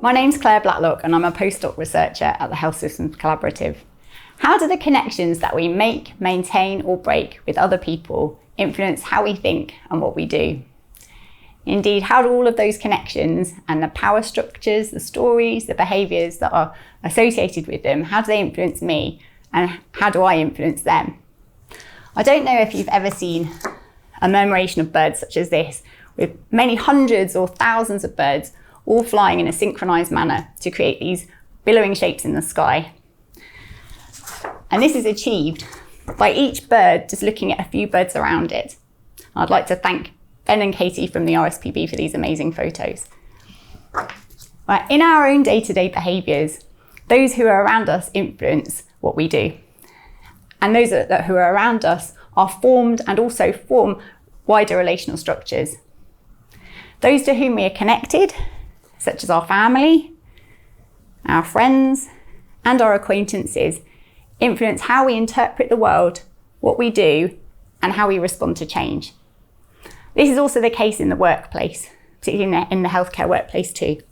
My name's Claire Blacklock and I'm a postdoc researcher at the Health Systems Collaborative. How do the connections that we make, maintain or break with other people influence how we think and what we do? Indeed, how do all of those connections and the power structures, the stories, the behaviours that are associated with them, how do they influence me and how do I influence them? I don't know if you've ever seen a murmuration of birds such as this, with many hundreds or thousands of birds all flying in a synchronised manner to create these billowing shapes in the sky. And this is achieved by each bird just looking at a few birds around it. I'd like to thank Ben and Katie from the RSPB for these amazing photos. In our own day-to-day behaviours, those who are around us influence what we do. And those who are around us are formed and also form wider relational structures. Those to whom we are connected, such as our family, our friends, and our acquaintances, influence how we interpret the world, what we do, and how we respond to change. This is also the case in the workplace, particularly in the healthcare workplace too,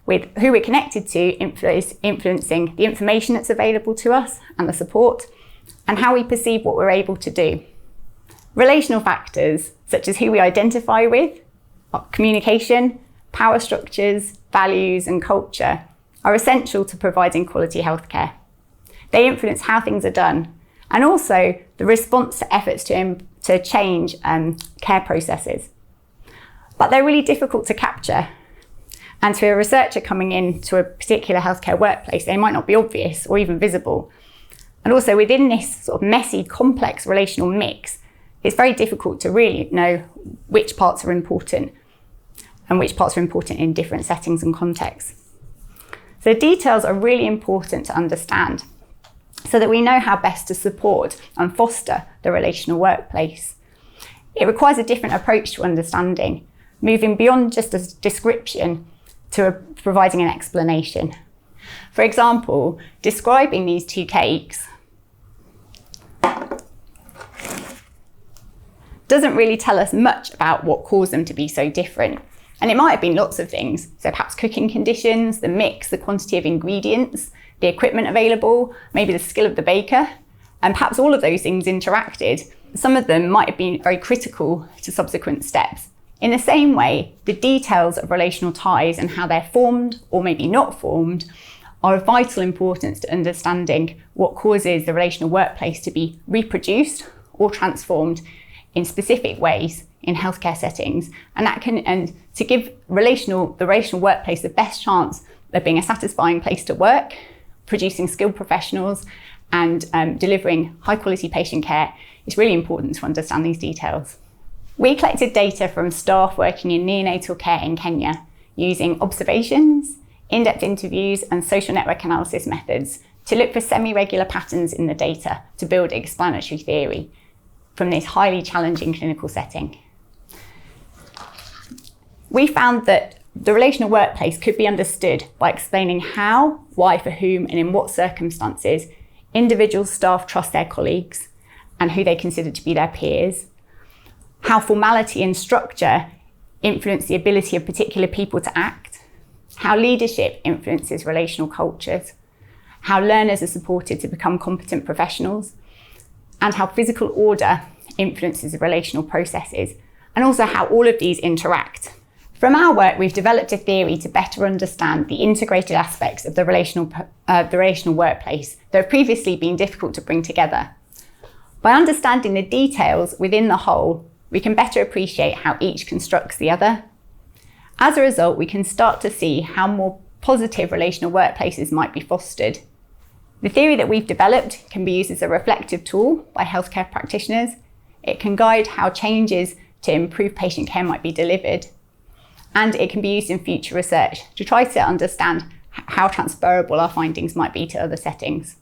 with who we're connected to influencing the information that's available to us and the support, and how we perceive what we're able to do. Relational factors, such as who we identify with, communication, power structures, values, and culture, are essential to providing quality healthcare. They influence how things are done, and also the response to efforts to change care processes. But they're really difficult to capture. And to a researcher coming into a particular healthcare workplace, they might not be obvious or even visible. And also within this sort of messy, complex relational mix, it's very difficult to really know which parts are important and which parts are important in different settings and contexts. So details are really important to understand so that we know how best to support and foster the relational workplace. It requires a different approach to understanding, moving beyond just a description to providing an explanation. For example, describing these two cakes doesn't really tell us much about what caused them to be so different. And it might have been lots of things. So perhaps cooking conditions, the mix, the quantity of ingredients, the equipment available, maybe the skill of the baker, and perhaps all of those things interacted. Some of them might have been very critical to subsequent steps. In the same way, the details of relational ties and how they're formed or maybe not formed are of vital importance to understanding what causes the relational workplace to be reproduced or transformed in specific ways in healthcare settings, and to give the relational workplace the best chance of being a satisfying place to work, producing skilled professionals, and delivering high quality patient care. It's really important to understand these details. We collected data from staff working in neonatal care in Kenya using observations, in-depth interviews, and social network analysis methods to look for semi-regular patterns in the data to build explanatory theory from this highly challenging clinical setting. We found that the relational workplace could be understood by explaining how, why, for whom, and in what circumstances individual staff trust their colleagues and who they consider to be their peers, how formality and structure influence the ability of particular people to act, how leadership influences relational cultures, how learners are supported to become competent professionals, and how physical order influences relational processes, and also how all of these interact. From our work, we've developed a theory to better understand the integrated aspects of the relational workplace that have previously been difficult to bring together. By understanding the details within the whole, we can better appreciate how each constructs the other. As a result, we can start to see how more positive relational workplaces might be fostered. The theory that we've developed can be used as a reflective tool by healthcare practitioners. It can guide how changes to improve patient care might be delivered. And it can be used in future research to try to understand how transferable our findings might be to other settings.